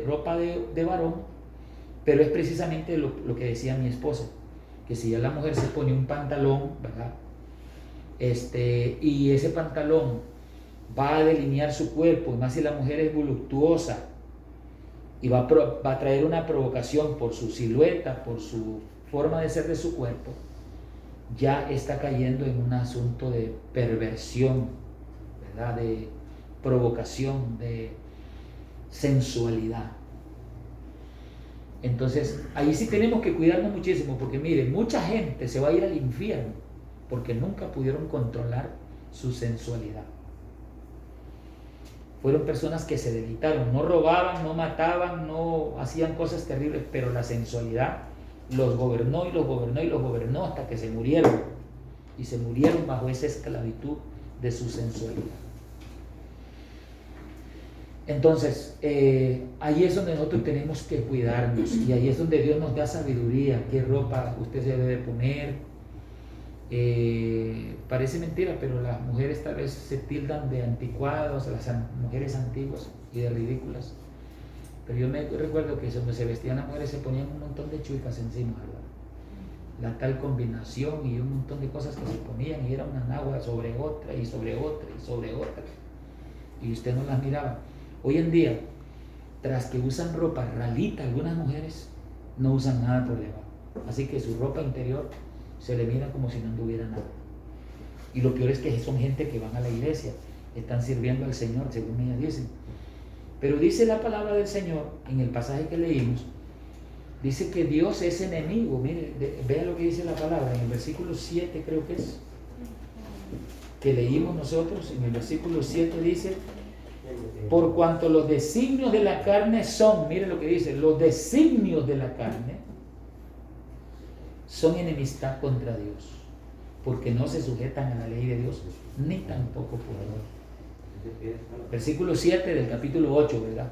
ropa de varón, pero es precisamente lo que decía mi esposa, que si ya la mujer se pone un pantalón, ¿verdad? Y ese pantalón va a delinear su cuerpo, más si la mujer es voluptuosa y va a traer una provocación por su silueta, por su forma de ser de su cuerpo, ya está cayendo en un asunto de perversión, ¿verdad? De provocación, de sensualidad. Entonces, ahí sí tenemos que cuidarnos muchísimo, porque miren, mucha gente se va a ir al infierno porque nunca pudieron controlar su sensualidad. Fueron personas que se deleitaron, no robaban, no mataban, no hacían cosas terribles, pero la sensualidad los gobernó y los gobernó y los gobernó hasta que se murieron. Y se murieron bajo esa esclavitud de su sensualidad. Entonces, ahí es donde nosotros tenemos que cuidarnos, y ahí es donde Dios nos da sabiduría, qué ropa usted se debe poner. Parece mentira, pero las mujeres tal vez se tildan de anticuados, las mujeres antiguas, y de ridículas. Pero yo me recuerdo que cuando se vestían las mujeres se ponían un montón de chuicas encima, ¿verdad? La tal combinación y un montón de cosas que se ponían, y era una nagua sobre otra y sobre otra y sobre otra, y usted no las miraba. Hoy en día, tras que usan ropa ralita, algunas mujeres no usan nada por debajo, así que su ropa interior se le mira como si no anduviera nada. Y lo peor es que son gente que van a la iglesia, están sirviendo al Señor, según ellas dicen. Pero dice la palabra del Señor, en el pasaje que leímos, dice que Dios es enemigo. Mire, vea lo que dice la palabra, en el versículo 7 creo que es, que leímos nosotros, en el versículo 7 dice: por cuanto los designios de la carne son, mire lo que dice, los designios de la carne son enemistad contra Dios, porque no se sujetan a la ley de Dios, ni tampoco por amor. Versículo 7 del capítulo 8, ¿verdad?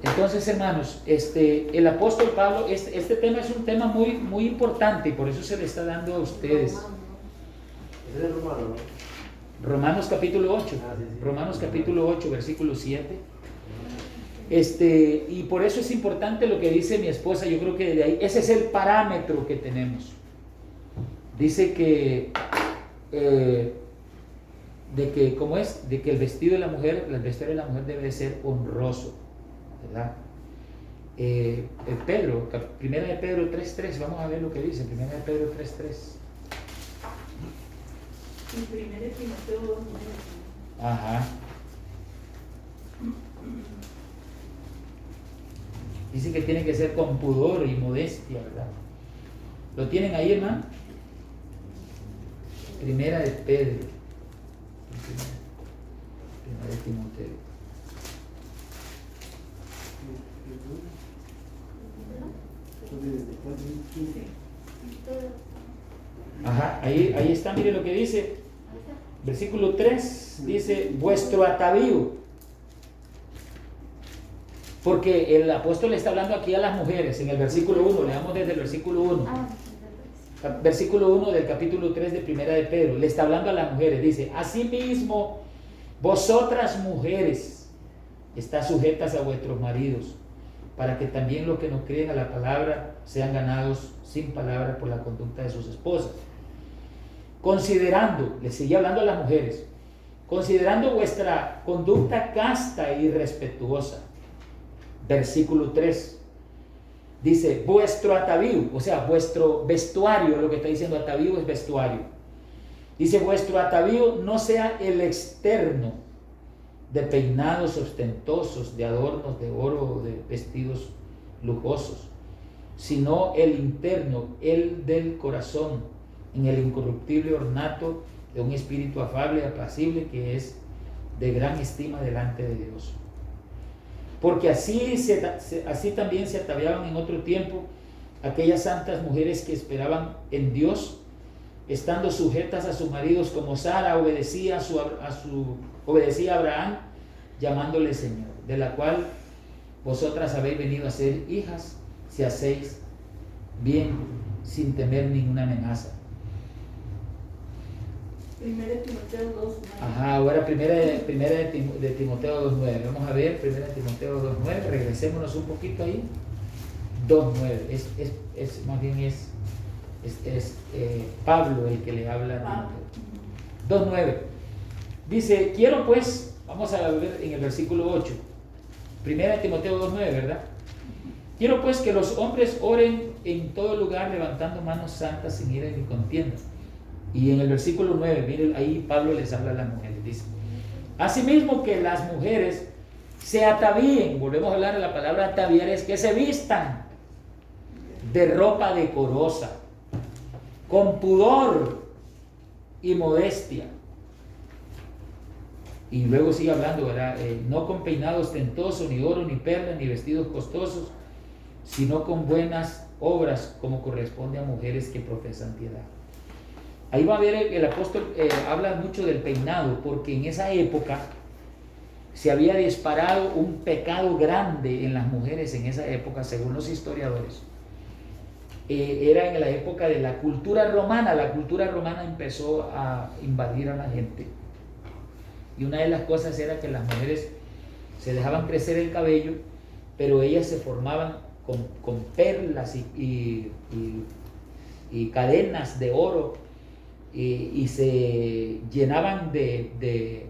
Entonces, hermanos, el apóstol Pablo, este tema es un tema muy, muy importante, y por eso se le está dando a ustedes. Romanos capítulo 8, Romanos capítulo 8, versículo 7. Y por eso es importante lo que dice mi esposa. Yo creo que de ahí, ese es el parámetro que tenemos. Dice que ¿cómo es? De que el vestido de la mujer, el vestido de la mujer debe ser honroso, ¿verdad? Pedro, primera de Pedro 3:3, vamos a ver lo que dice, primera de Pedro 3:3. Y primera de Timoteo 2:9. Ajá. Dice que tiene que ser con pudor y modestia, ¿verdad? ¿Lo tienen ahí, hermano? Primera de Pedro. Primera de Timoteo. Ajá, ahí está, mire lo que dice. Versículo 3 dice: vuestro atavío. Porque el apóstol le está hablando aquí a las mujeres. En el versículo 1, leamos desde el versículo 1. Versículo 1 del capítulo 3 de primera de Pedro. Le está hablando a las mujeres. Dice: asimismo, vosotras mujeres, estad sujetas a vuestros maridos, para que también los que no creen a la palabra sean ganados sin palabra por la conducta de sus esposas. Considerando, le sigue hablando a las mujeres, considerando vuestra conducta casta y respetuosa. Versículo 3 dice: vuestro atavío, o sea, vuestro vestuario, lo que está diciendo atavío es vestuario. Dice: vuestro atavío no sea el externo, de peinados ostentosos, de adornos de oro, de vestidos lujosos, sino el interno, el del corazón, en el incorruptible ornato de un espíritu afable y apacible, que es de gran estima delante de Dios. Porque así también se ataviaban en otro tiempo aquellas santas mujeres que esperaban en Dios, estando sujetas a sus maridos, como Sara obedecía a Abraham, llamándole Señor, de la cual vosotras habéis venido a ser hijas, si hacéis bien sin temer ninguna amenaza. Primera de Timoteo 2:9. Ajá, ahora primera de Timoteo 2:9. Vamos a ver, primera de Timoteo 2:9. Regresémonos un poquito ahí. 2:9. Más bien es Pablo el que le habla a Timoteo. 2:9. Dice, quiero pues, vamos a ver en el versículo 8. Primera de Timoteo 2:9, ¿verdad? Quiero pues que los hombres oren en todo lugar levantando manos santas sin ira ni contienda. Y en el versículo 9, miren, ahí Pablo les habla a las mujeres. Dice, asimismo que las mujeres se atavíen, volvemos a hablar de la palabra ataviar, es que se vistan de ropa decorosa, con pudor y modestia. Y luego sigue hablando, ¿verdad? No con peinado ostentoso, ni oro, ni perlas, ni vestidos costosos, sino con buenas obras, como corresponde a mujeres que profesan piedad. Ahí va a ver el apóstol habla mucho del peinado, porque en esa época se había disparado un pecado grande en las mujeres en esa época, según los historiadores. Era en la época de la cultura romana. La cultura romana empezó a invadir a la gente. Y una de las cosas era que las mujeres se dejaban crecer el cabello, pero ellas se formaban con perlas y cadenas de oro y se llenaban de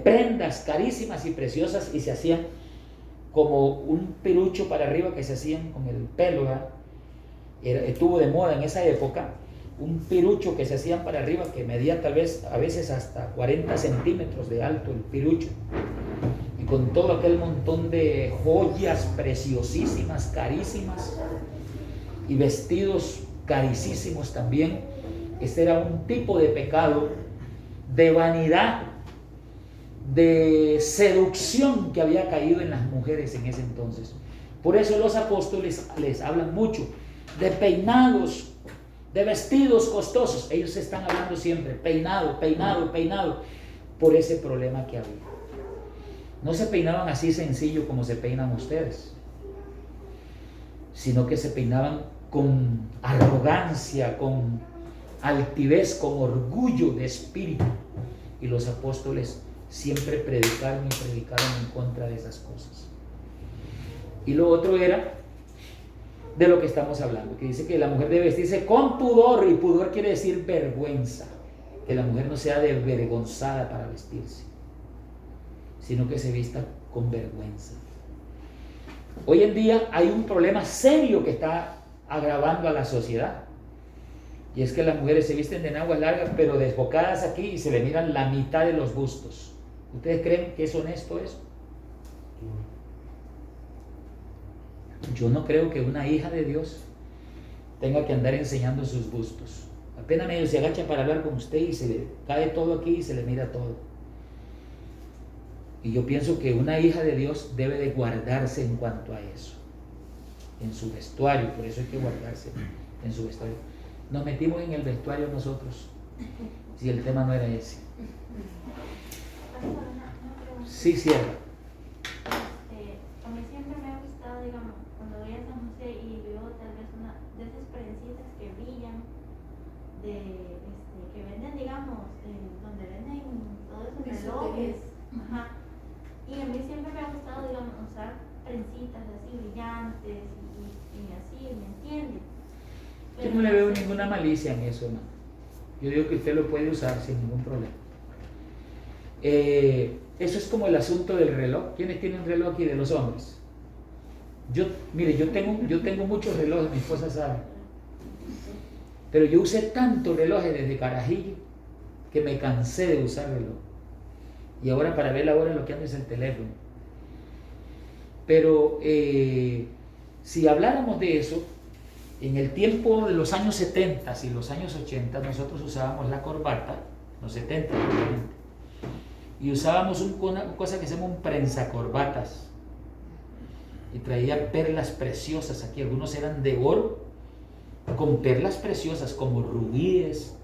prendas carísimas y preciosas y se hacían como un pelucho para arriba que se hacían con el pelo, ¿verdad? Estuvo de moda en esa época un pirucho que se hacían para arriba que medía tal vez a veces hasta 40 centímetros de alto el pirucho, y con todo aquel montón de joyas preciosísimas, carísimas, y vestidos carísimos también. Este era un tipo de pecado, de vanidad, de seducción que había caído en las mujeres en ese entonces. Por eso los apóstoles les hablan mucho de peinados, de vestidos costosos. Ellos están hablando siempre peinado, peinado, peinado, por ese problema que había. No se peinaban así sencillo como se peinan ustedes, sino que se peinaban con arrogancia, con altivez, con orgullo de espíritu. Y los apóstoles siempre predicaron y predicaron en contra de esas cosas. Y lo otro era de lo que estamos hablando, que dice que la mujer debe vestirse con pudor, y pudor quiere decir vergüenza, que la mujer no sea desvergonzada para vestirse, sino que se vista con vergüenza. Hoy en día hay un problema serio que está agravando a la sociedad, y es que las mujeres se visten de enaguas largas pero desbocadas aquí y se le miran la mitad de los bustos. ¿Ustedes creen que es honesto eso? Yo no creo que una hija de Dios tenga que andar enseñando sus bustos. Apenas medio se agacha para hablar con usted y se le cae todo aquí y se le mira todo. Y yo pienso que una hija de Dios debe de guardarse en cuanto a eso, en su vestuario. Por eso hay que guardarse en su vestuario. Nos metimos en el vestuario nosotros, si el tema no era ese. Sí, cierra. A mí siempre me ha gustado, digamos, cuando voy a San José y veo tal vez una de esas prensitas que brillan, que venden, digamos, donde venden todos esos relojes. Ajá. Y a mí siempre me ha gustado, digamos, usar prensitas así brillantes y así, ¿me entiende? Yo no le veo ninguna malicia en eso, hermano. Yo digo que usted lo puede usar sin ningún problema. Eso es como el asunto del reloj. ¿Quiénes tienen reloj aquí de los hombres? Mire, yo tengo muchos relojes, mi esposa sabe. Pero yo usé tantos relojes desde carajillo que me cansé de usar reloj. Y ahora para ver la hora lo que ando es el teléfono. Pero si habláramos de eso, en el tiempo de los años 70 y los años 80 nosotros usábamos la corbata, los 70 obviamente, y usábamos una cosa que se llama un prensacorbatas, y traía perlas preciosas aquí. Algunos eran de oro con perlas preciosas como rubíes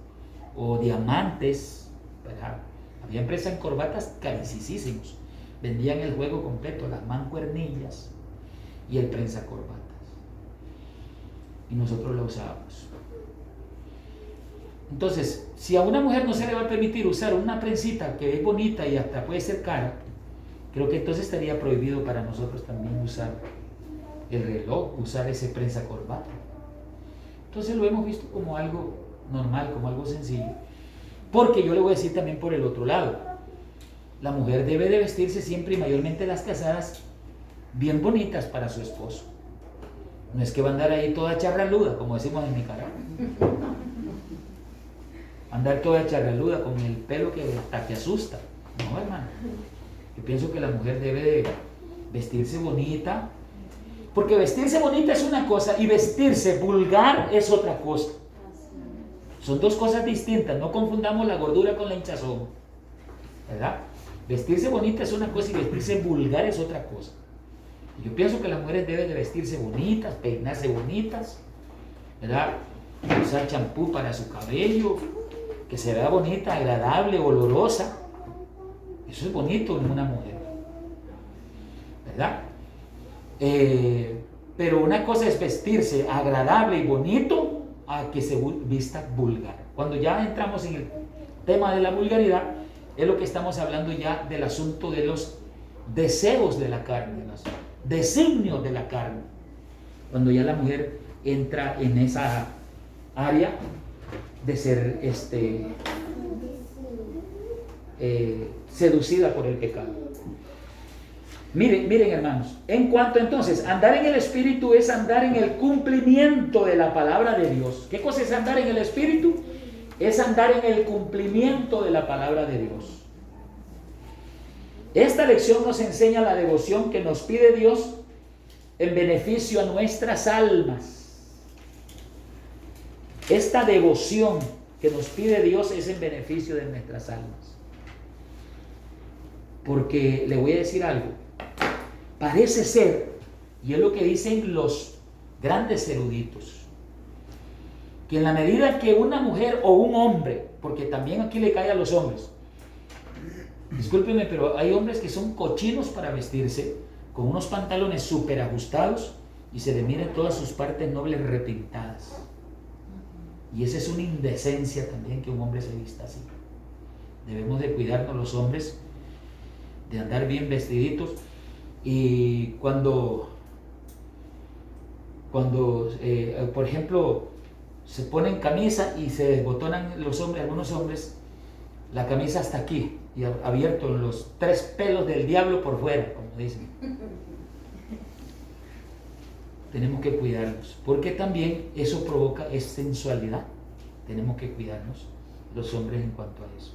o diamantes, ¿verdad? Había prensacorbatas carísimos, vendían el juego completo, las mancuernillas y el prensacorbatas, y nosotros lo usábamos. Entonces, si a una mujer no se le va a permitir usar una prensita que es bonita y hasta puede ser cara, creo que entonces estaría prohibido para nosotros también usar el reloj, usar ese prensa corbata. Entonces lo hemos visto como algo normal, como algo sencillo. Porque yo le voy a decir también por el otro lado, la mujer debe de vestirse siempre y mayormente las casadas bien bonitas para su esposo. No es que va a andar ahí toda charraluda, como decimos en Nicaragua. Andar toda charraluda con el pelo que hasta que asusta. No, hermano. Yo pienso que la mujer debe de vestirse bonita, porque vestirse bonita es una cosa y vestirse vulgar es otra cosa. Son dos cosas distintas. No confundamos la gordura con la hinchazón, ¿verdad? Vestirse bonita es una cosa y vestirse vulgar es otra cosa. Yo pienso que las mujeres deben de vestirse bonitas, peinarse bonitas, ¿verdad? Usar champú para su cabello, que se vea bonita, agradable, olorosa. Eso es bonito en una mujer, ¿verdad? Pero una cosa es vestirse agradable y bonito a que se vista vulgar. Cuando ya entramos en el tema de la vulgaridad, es lo que estamos hablando ya del asunto de los deseos de la carne, los designios de la carne. Cuando ya la mujer entra en esa área de ser seducida por el pecado. Miren hermanos, en cuanto entonces, andar en el Espíritu es andar en el cumplimiento de la palabra de Dios. ¿Qué cosa es andar en el Espíritu? Es andar en el cumplimiento de la palabra de Dios. Esta lección nos enseña la devoción que nos pide Dios en beneficio a nuestras almas. Esta devoción que nos pide Dios es en beneficio de nuestras almas. Porque le voy a decir algo. Parece ser, y es lo que dicen los grandes eruditos, que en la medida que una mujer o un hombre, porque también aquí le cae a los hombres, discúlpenme, pero hay hombres que son cochinos para vestirse, con unos pantalones súper ajustados y se le miren todas sus partes nobles repintadas. Y esa es una indecencia también, que un hombre se vista así. Debemos de cuidarnos los hombres, de andar bien vestiditos. Y cuando por ejemplo, se ponen camisa y se desbotonan los hombres, algunos hombres, la camisa hasta aquí, y abierto los 3 pelos del diablo por fuera, como dicen. Tenemos que cuidarnos, porque también eso provoca sensualidad. Tenemos que cuidarnos los hombres en cuanto a eso.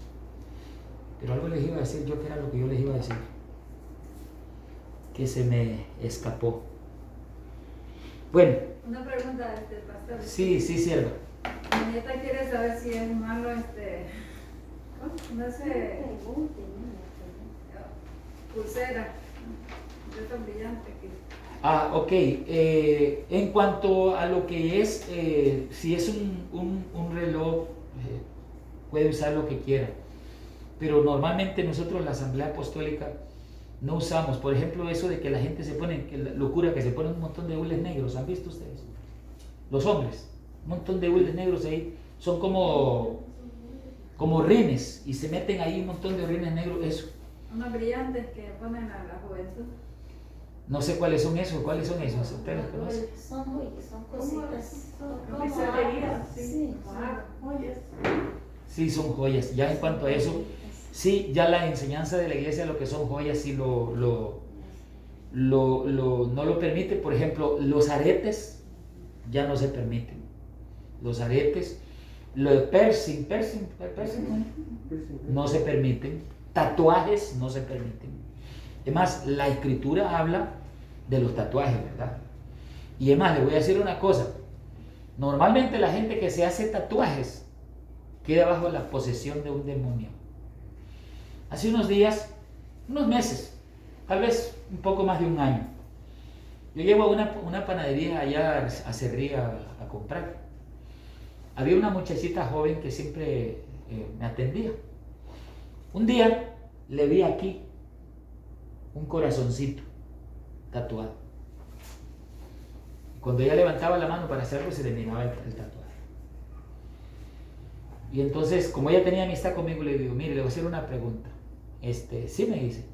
Pero algo les iba a decir yo, que era lo que yo les iba a decir, que se me escapó. Bueno. Una pregunta, pastor. Sí, sierva. Mi nieta quiere saber si es malo no sé, pulsera, de tan brillante que... Ok. En cuanto a lo que es, si es un reloj, puede usar lo que quiera. Pero normalmente nosotros, la Asamblea Apostólica, no usamos, por ejemplo, eso de que la gente se pone, que la locura que se ponen un montón de hules negros. ¿Han visto ustedes? Los hombres, un montón de hules negros ahí, son como rines, y se meten ahí un montón de rines negros, eso. Unos brillantes que ponen a la juventud. No sé cuáles son esos. ¿Ustedes los conocen? Son cositas. Sí, son joyas. Ya en cuanto a eso, sí, ya la enseñanza de la iglesia, lo que son joyas, sí no lo permite. Por ejemplo, los aretes ya no se permiten. Los aretes, los piercing no se permiten. Tatuajes no se permiten. Además, la escritura habla de los tatuajes, ¿verdad? Y además, le voy a decir una cosa. Normalmente la gente que se hace tatuajes queda bajo la posesión de un demonio. Hace unos días, unos meses, tal vez un poco más de un año, yo llego a una panadería allá a Cerría a comprar. Había una muchachita joven que siempre me atendía. Un día le vi aquí un corazoncito tatuado. Cuando ella levantaba la mano para hacerlo, se le miraba el tatuaje. Y entonces, como ella tenía amistad conmigo, le digo, mire, le voy a hacer una pregunta. Sí, me dice.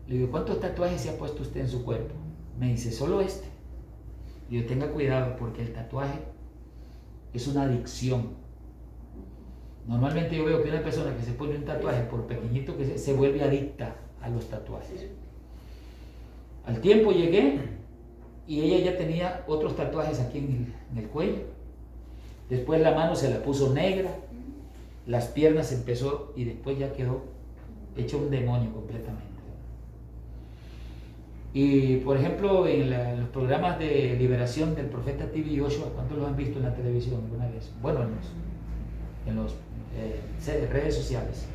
Le digo, ¿cuántos tatuajes se ha puesto usted en su cuerpo? Me dice, solo este. Le digo, tenga cuidado porque el tatuaje es una adicción. Normalmente yo veo que una persona que se pone un tatuaje, por pequeñito que se vuelve adicta a los tatuajes. Al tiempo llegué y ella ya tenía otros tatuajes aquí en el cuello. Después la mano se la puso negra, las piernas empezó y después ya quedó hecho un demonio completamente. Y por ejemplo, en los programas de liberación del profeta T.B. Joshua, ¿cuántos los han visto en la televisión alguna vez? Bueno, en los redes sociales.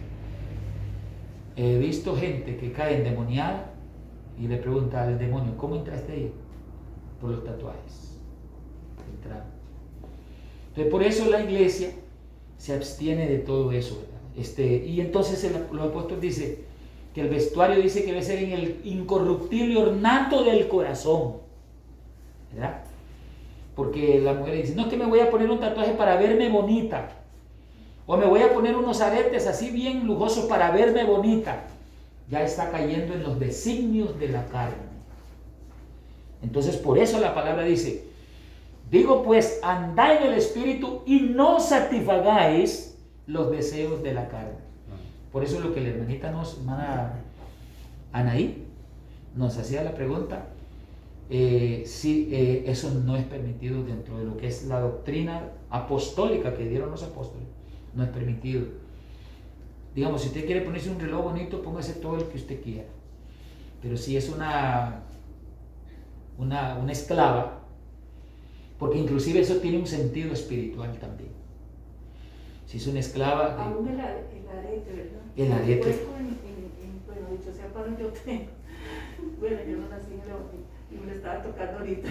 He visto gente que cae endemoniada y le pregunta al demonio, ¿cómo entraste ahí? Por los tatuajes. Entraron. Entonces, por eso la iglesia se abstiene de todo eso, ¿verdad? Y entonces los apóstoles dicen que el vestuario dice que debe ser en el incorruptible ornato del corazón, ¿verdad? Porque la mujer dice, no es que me voy a poner un tatuaje para verme bonita, o me voy a poner unos aretes así bien lujosos para verme bonita. Ya está cayendo en los designios de la carne. Entonces, por eso la palabra dice, digo pues, andad en el Espíritu y no satisfagáis los deseos de la carne. Por eso es lo que la hermana Anaí nos hacía la pregunta, si eso no es permitido dentro de lo que es la doctrina apostólica que dieron los apóstoles, no es permitido. Digamos, si usted quiere ponerse un reloj bonito, póngase todo el que usted quiera. Pero si es una esclava, porque inclusive eso tiene un sentido espiritual también. Si es una esclava... Aún el arete, ¿verdad? El arete. Bueno, dicho sea para yo tengo. Bueno, yo no nací en el Evangelio y me lo estaba tocando ahorita.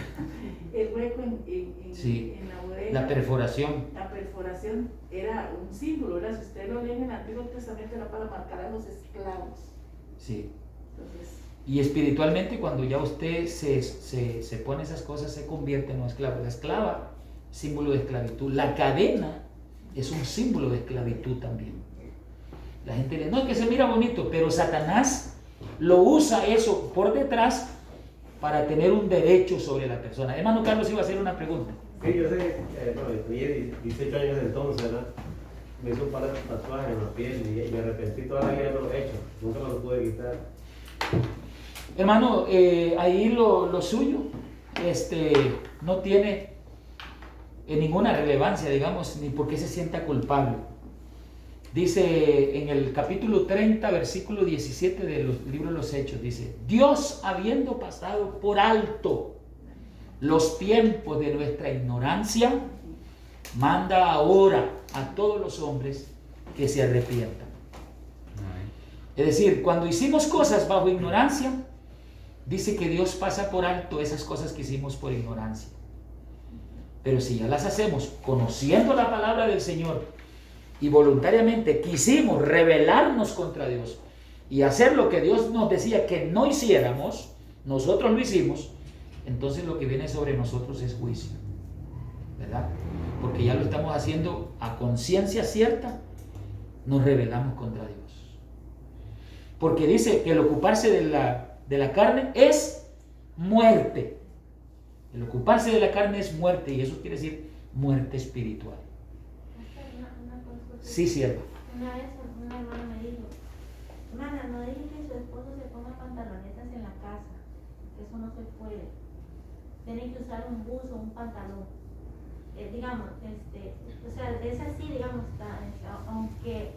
El hueco en la oreja. La perforación. La perforación era un símbolo, ¿verdad? Si usted lo lee en el Antiguo Testamento era para marcar a los esclavos. Sí. Entonces... Y espiritualmente, cuando ya usted se pone esas cosas, se convierte en un esclavo. La esclava, símbolo de esclavitud. La cadena es un símbolo de esclavitud también. La gente le no, es que se mira bonito, pero Satanás lo usa eso por detrás para tener un derecho sobre la persona. Hermano Carlos iba a hacer una pregunta. Sí, yo sé, tenía 18 años entonces, ¿verdad? Me hizo un par de tatuajes en la piel y me arrepentí, toda la vida no lo he hecho, nunca me lo pude quitar. Hermano, ahí lo suyo no tiene ninguna relevancia, digamos, ni por qué se sienta culpable. Dice en el capítulo 30, versículo 17 del libro de los Hechos, dice, Dios habiendo pasado por alto los tiempos de nuestra ignorancia, manda ahora a todos los hombres que se arrepientan. Es decir, cuando hicimos cosas bajo ignorancia, dice que Dios pasa por alto esas cosas que hicimos por ignorancia. Pero si ya las hacemos conociendo la palabra del Señor y voluntariamente quisimos rebelarnos contra Dios y hacer lo que Dios nos decía que no hiciéramos, nosotros lo hicimos, entonces lo que viene sobre nosotros es juicio, ¿verdad? Porque ya lo estamos haciendo a conciencia cierta, nos rebelamos contra Dios. Porque dice que el ocuparse de la carne es muerte. El ocuparse de la carne es muerte, y eso quiere decir muerte espiritual. Sí, sierva. Una vez una hermana me dijo, hermana, no dije que su esposo se ponga pantalonetas en la casa, que eso no se puede. Tienen que usar un buzo, un pantalón. Digamos, o sea, es así, digamos,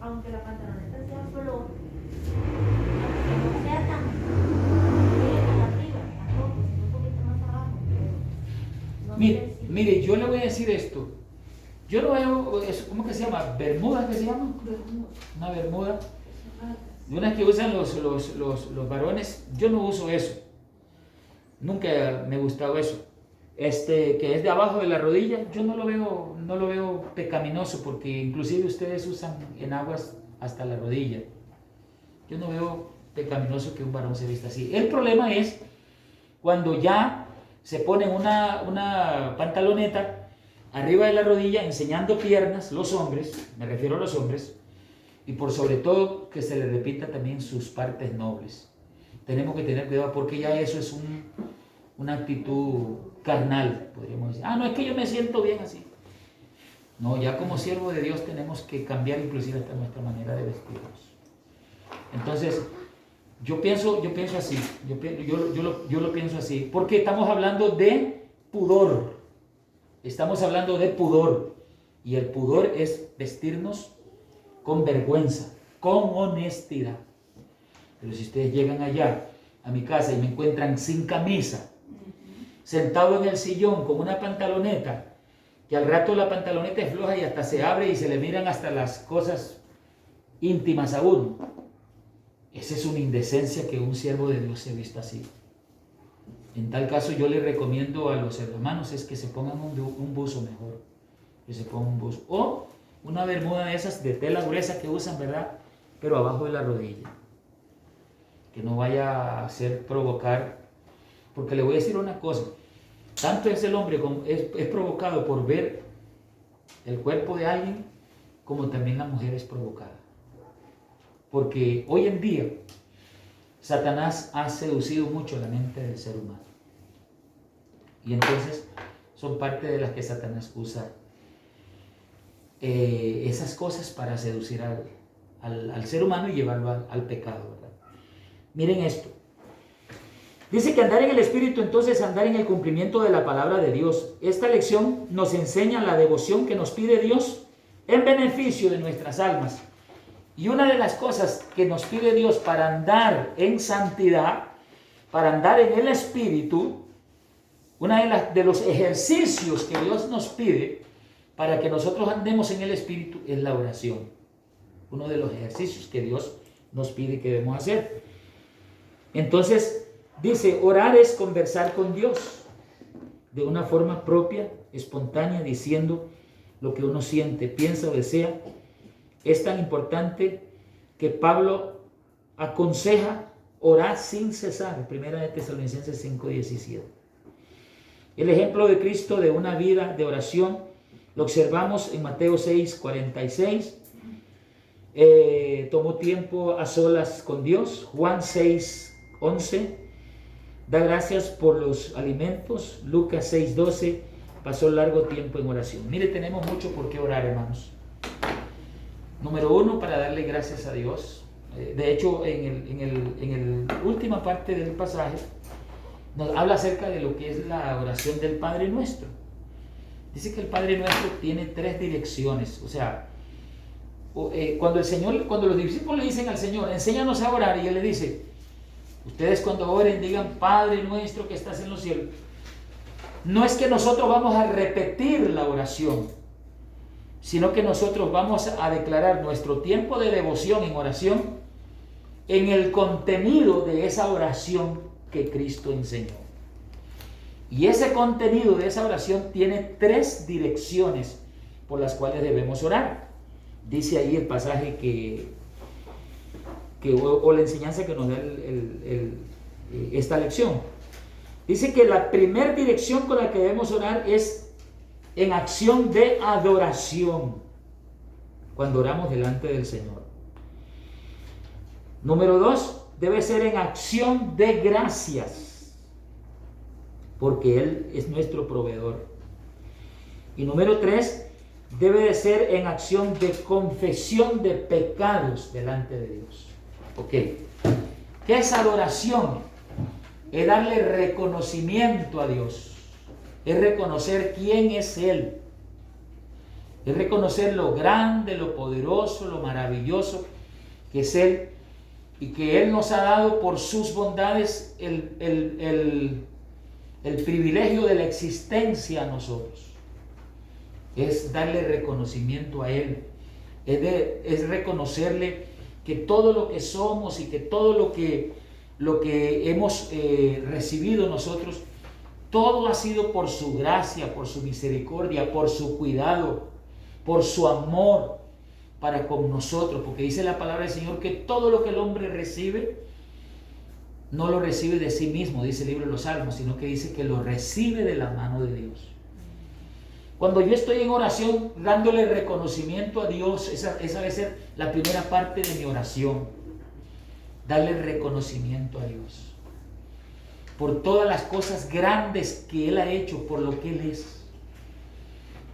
aunque la pantaloneta sea flor, que no sea tan arriba, tampoco, sino un poquito más abajo. No Mire, yo le voy a decir esto. Yo lo veo, ¿cómo que se llama? ¿Bermuda que se llama? Una bermuda. De unas que usan los varones. Yo no uso eso. Nunca me ha gustado eso. Que es de abajo de la rodilla, yo no lo veo pecaminoso, porque inclusive ustedes usan en aguas hasta la rodilla. Yo no veo pecaminoso que un varón se vista así. El problema es cuando ya se pone una pantaloneta arriba de la rodilla, enseñando piernas, los hombres, me refiero a los hombres, y por sobre todo que se les repita también sus partes nobles. Tenemos que tener cuidado porque ya eso es una actitud carnal, podríamos decir. No, es que yo me siento bien así. No, ya como siervo de Dios tenemos que cambiar inclusive hasta nuestra manera de vestirnos. Entonces, yo pienso así, yo lo pienso así, porque estamos hablando de pudor. Estamos hablando de pudor. Y el pudor es vestirnos con vergüenza, con honestidad. Pero si ustedes llegan allá a mi casa y me encuentran sin camisa, sentado en el sillón con una pantaloneta, que al rato la pantaloneta es floja y hasta se abre y se le miran hasta las cosas íntimas a uno. Esa es una indecencia que un siervo de Dios se vista así. En tal caso yo le recomiendo a los hermanos es que se pongan un buzo mejor, que se pongan un buzo o una bermuda de esas de tela gruesa que usan, ¿verdad? Pero abajo de la rodilla, que no vaya a hacer provocar, porque le voy a decir una cosa, tanto es el hombre como es provocado por ver el cuerpo de alguien, como también la mujer es provocada, porque hoy en día Satanás ha seducido mucho la mente del ser humano. Y entonces son parte de las que Satanás usa esas cosas para seducir al ser humano y llevarlo al pecado, ¿verdad? Miren esto. Dice que andar en el Espíritu, entonces andar en el cumplimiento de la palabra de Dios. Esta lección nos enseña la devoción que nos pide Dios en beneficio de nuestras almas. Y una de las cosas que nos pide Dios para andar en santidad, para andar en el Espíritu, una de los ejercicios que Dios nos pide para que nosotros andemos en el Espíritu es la oración. Uno de los ejercicios que Dios nos pide que debemos hacer. Entonces, dice, orar es conversar con Dios de una forma propia, espontánea, diciendo lo que uno siente, piensa o desea. Es tan importante que Pablo aconseja orar sin cesar. Primera de Tesalonicenses 5:17. El ejemplo de Cristo de una vida de oración lo observamos en Mateo 6:46. Tomó tiempo a solas con Dios. Juan 6:11. Da gracias por los alimentos. Lucas 6:12. Pasó largo tiempo en oración. Mire, tenemos mucho por qué orar, hermanos. Número uno, para darle gracias a Dios. De hecho, en la última parte del pasaje nos habla acerca de lo que es la oración del Padre Nuestro. Dice que el Padre Nuestro tiene 3 direcciones. O sea, cuando los discípulos le dicen al Señor, enséñanos a orar, y Él le dice, ustedes cuando oren digan, Padre Nuestro que estás en los cielos. No es que nosotros vamos a repetir la oración, sino que nosotros vamos a declarar nuestro tiempo de devoción en oración en el contenido de esa oración que Cristo enseñó. Y ese contenido de esa oración tiene 3 direcciones por las cuales debemos orar. Dice ahí el pasaje o la enseñanza que nos da esta lección. Dice que la primera dirección con la que debemos orar es en acción de adoración, cuando oramos delante del Señor. Número 2, debe ser en acción de gracias, porque Él es nuestro proveedor. Y número 3, debe de ser en acción de confesión de pecados delante de Dios. Ok, ¿qué es adoración? Es darle reconocimiento a Dios. Es reconocer quién es Él. Es reconocer lo grande, lo poderoso, lo maravilloso que es Él, y que Él nos ha dado por sus bondades el privilegio de la existencia a nosotros. Es darle reconocimiento a Él. Es reconocerle que todo lo que somos y que todo lo que hemos recibido nosotros, todo ha sido por su gracia, por su misericordia, por su cuidado, por su amor para con nosotros. Porque dice la palabra del Señor que todo lo que el hombre recibe, no lo recibe de sí mismo, dice el libro de los Salmos, sino que dice que lo recibe de la mano de Dios. Cuando yo estoy en oración dándole reconocimiento a Dios, esa debe ser la primera parte de mi oración. Darle reconocimiento a Dios por todas las cosas grandes que Él ha hecho, por lo que Él es.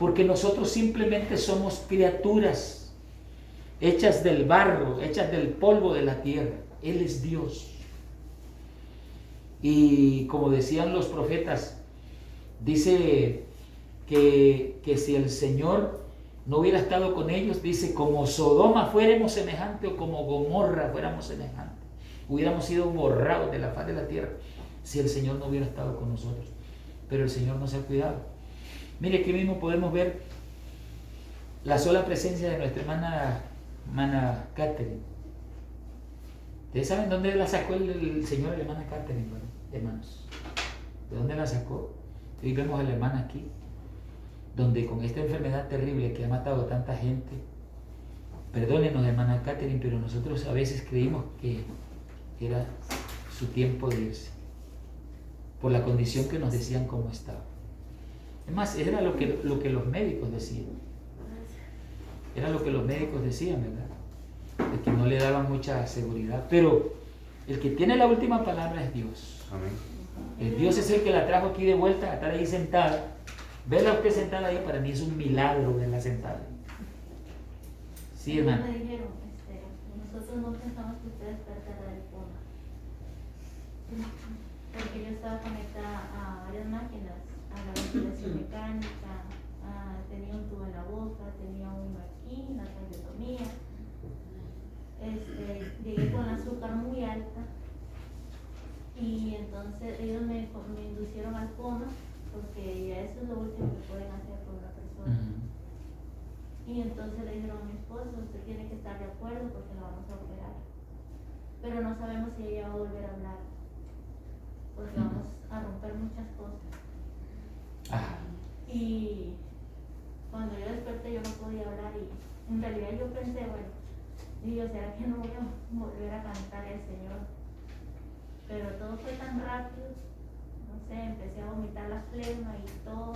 Porque nosotros simplemente somos criaturas hechas del barro, hechas del polvo de la tierra. Él es Dios. Y como decían los profetas, dice que si el Señor no hubiera estado con ellos, dice, como Sodoma fuéramos semejante o como Gomorra fuéramos semejante. Hubiéramos sido borrados de la faz de la tierra si el Señor no hubiera estado con nosotros. Pero el Señor nos ha cuidado. Mire, aquí mismo podemos ver la sola presencia de nuestra hermana Catherine. ¿Ustedes saben dónde la sacó el Señor a la hermana Catherine, bueno, hermanos? ¿De dónde la sacó? Hoy vemos a la hermana aquí, donde con esta enfermedad terrible que ha matado a tanta gente, perdónenos, hermana Catherine, pero nosotros a veces creímos que era su tiempo de irse, por la condición que nos decían cómo estaba. Es más, era lo que los médicos decían. Era lo que los médicos decían, ¿verdad? De que no le daban mucha seguridad. Pero el que tiene la última palabra es Dios. Amén. El Dios es el que la trajo aquí de vuelta a estar ahí sentada. Verla usted sentada ahí, para mí es un milagro verla sentada. Sí, hermano. Me dijeron, nosotros no pensamos que usted despertara del coma. Porque yo estaba conectada a varias máquinas, a la ventilación mecánica, tenía un tubo en la boca, tenía uno aquí, una traqueotomía. Llegué con azúcar muy alta y entonces ellos me inducieron al coma, porque ya eso es lo último que pueden hacer con una persona. Y entonces le dijeron a mi esposo, usted tiene que estar de acuerdo porque la vamos a operar, pero no sabemos si ella va a volver a hablar, porque vamos a romper muchas cosas. Y cuando yo desperté yo no podía hablar, y en realidad yo pensé, bueno, digo, ¿será que no voy a volver a cantar al Señor? Pero todo fue tan rápido, no sé, empecé a vomitar la flema y todo.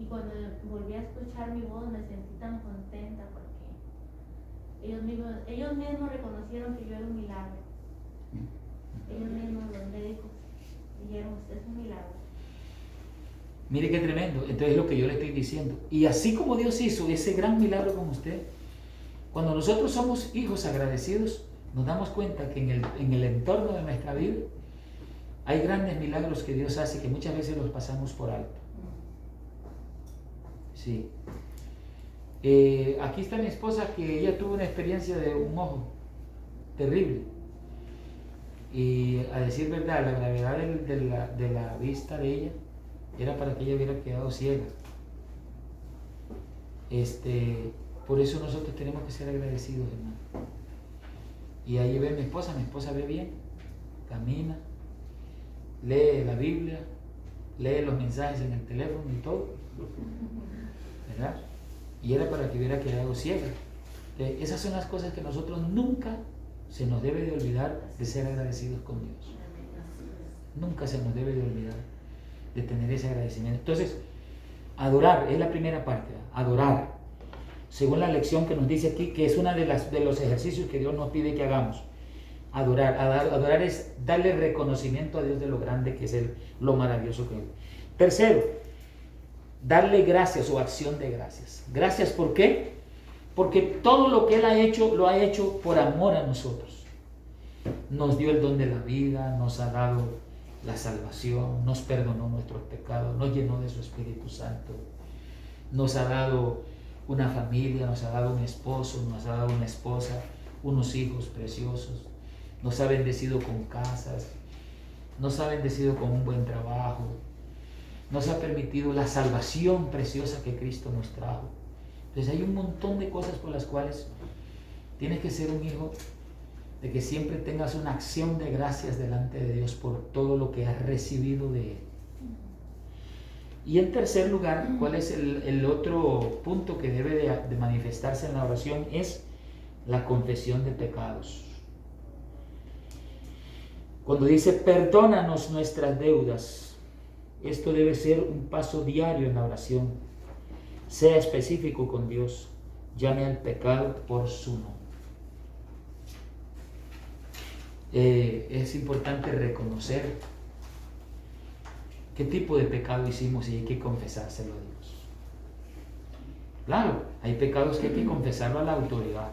Y cuando volví a escuchar mi voz me sentí tan contenta, porque ellos mismos reconocieron que yo era un milagro. Ellos mismos, los médicos, dijeron, usted es un milagro. Mire qué tremendo. Entonces es lo que yo le estoy diciendo. Y así como Dios hizo ese gran milagro con usted, cuando nosotros somos hijos agradecidos, nos damos cuenta que en el entorno de nuestra vida hay grandes milagros que Dios hace, que muchas veces los pasamos por alto. Sí. Aquí está mi esposa, que ella tuvo una experiencia de un ojo terrible. Y a decir verdad, la gravedad de la vista de ella era para que ella hubiera quedado ciega. Por eso nosotros tenemos que ser agradecidos, hermano. Y ahí ve mi esposa ve bien, camina, lee la Biblia, lee los mensajes en el teléfono y todo, ¿verdad? Y era para que hubiera quedado ciega. Esas son las cosas que nosotros nunca se nos debe de olvidar, de ser agradecidos con Dios. Nunca se nos debe de olvidar de tener ese agradecimiento. Entonces, adorar es la primera parte, adorar, según la lección que nos dice aquí, que es uno de los ejercicios que Dios nos pide que hagamos. Adorar es darle reconocimiento a Dios de lo grande que es Él, lo maravilloso que es. Tercero, darle gracias o acción de gracias. Gracias, ¿por qué? Porque todo lo que Él ha hecho, lo ha hecho por amor a nosotros. Nos dio el don de la vida, nos ha dado la salvación, nos perdonó nuestros pecados, nos llenó de su Espíritu Santo, nos ha dado una familia, nos ha dado un esposo, nos ha dado una esposa, unos hijos preciosos, nos ha bendecido con casas, nos ha bendecido con un buen trabajo, nos ha permitido la salvación preciosa que Cristo nos trajo. Entonces hay un montón de cosas por las cuales tienes que ser un hijo, de que siempre tengas una acción de gracias delante de Dios por todo lo que has recibido de Él. Y en tercer lugar, ¿cuál es el otro punto que debe de manifestarse en la oración? Es la confesión de pecados. Cuando dice perdónanos nuestras deudas, esto debe ser un paso diario en la oración. Sea específico con Dios. Llame al pecado por su nombre. Es importante reconocer qué tipo de pecado hicimos y hay que confesárselo a Dios. Claro, hay pecados que hay que confesarlo a la autoridad.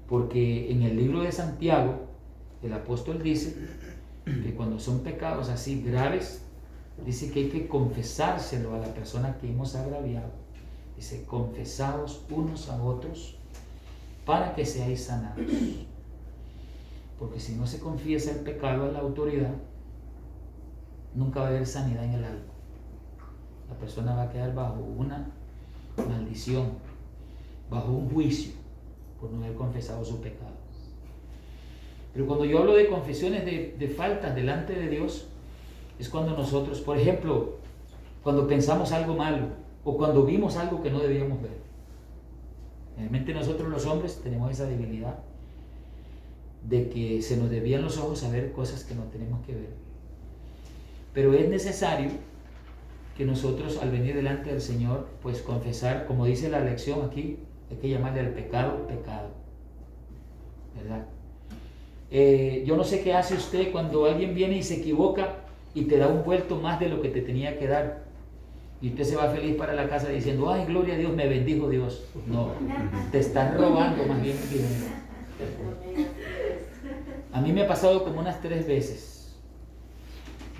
Porque en el libro de Santiago, el apóstol dice que cuando son pecados así graves, dice que hay que confesárselo a la persona que hemos agraviado. Dice, confesaos unos a otros para que seáis sanados. Porque si no se confiesa el pecado a la autoridad, nunca va a haber sanidad en el alma. La persona va a quedar bajo una maldición, bajo un juicio, por no haber confesado su pecado. Pero cuando yo hablo de confesiones de faltas delante de Dios, es cuando nosotros, por ejemplo, cuando pensamos algo malo o cuando vimos algo que no debíamos ver. Realmente nosotros los hombres tenemos esa debilidad de que se nos desvían los ojos a ver cosas que no tenemos que ver. Pero es necesario que nosotros al venir delante del Señor, pues confesar, como dice la lección aquí, hay que llamarle al pecado, pecado. ¿Verdad? Yo no sé qué hace usted cuando alguien viene y se equivoca y te da un vuelto más de lo que te tenía que dar. Y usted se va feliz para la casa diciendo, ay, gloria a Dios, me bendijo Dios. No, te estás robando más bien el dinero. A mí me ha pasado como unas 3 veces.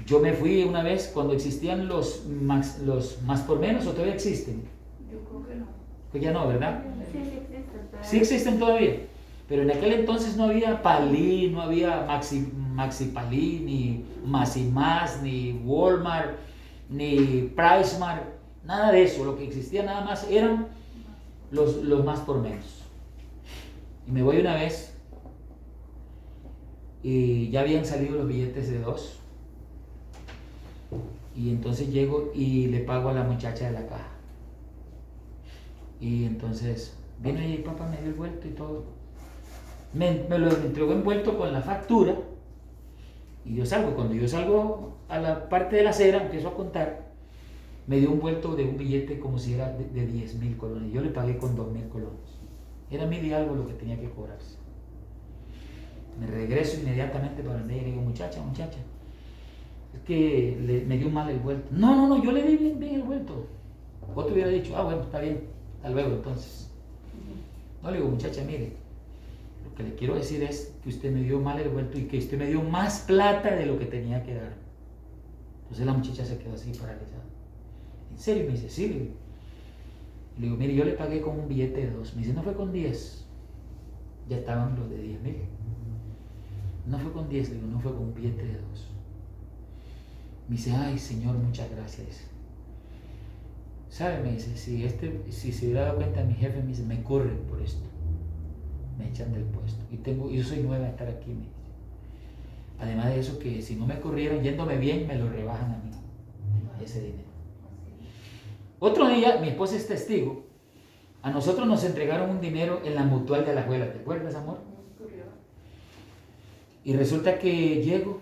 Yo me fui una vez cuando existían los más por menos, ¿o todavía existen? Yo creo que no. Pues ya no, ¿verdad? Sí, sí existen todavía. Sí existen todavía. Pero en aquel entonces no había Palí, no había Maxi Palí, ni Más y Más, ni Walmart, ni PriceMart, nada de eso. Lo que existía nada más eran los más por menos. Y me voy una vez y ya habían salido los billetes de 2. Y entonces llego y le pago a la muchacha de la caja. Y entonces vino y papá me dio el vuelto y todo. Me lo entregó envuelto con la factura. Y yo salgo. Cuando yo salgo a la parte de la acera, empiezo a contar. Me dio un vuelto de un billete como si era de 10,000 colones. Yo le pagué con 2,000 colones. Era 1,000 y algo lo que tenía que cobrarse. Me regreso inmediatamente para donde ella y le digo, muchacha, es que me dio mal el vuelto. No, yo le di bien el vuelto. Vos te hubiera dicho, bueno, está bien, hasta luego entonces. No, le digo, muchacha, mire, lo que le quiero decir es que usted me dio mal el vuelto y que usted me dio más plata de lo que tenía que dar. Entonces la muchacha se quedó así paralizada. ¿En serio? Me dice, sí. Le digo, mire, yo le pagué con un billete de 2. Me dice, no fue con 10. Ya estaban los de 10,000. No fue con 10, le digo, no fue con un billete de 2. Me dice, ay, Señor, muchas gracias. ¿Sabe? Me dice, si se hubiera dado cuenta mi jefe, me dice, me corren por esto. Me echan del puesto. Y yo soy nueva a estar aquí, me dice. Además de eso, que si no me corrieran, yéndome bien, me lo rebajan a mí, ese dinero. Otro día, mi esposa es testigo, a nosotros nos entregaron un dinero en la mutual de la abuela. ¿Te acuerdas, amor? Y resulta que llego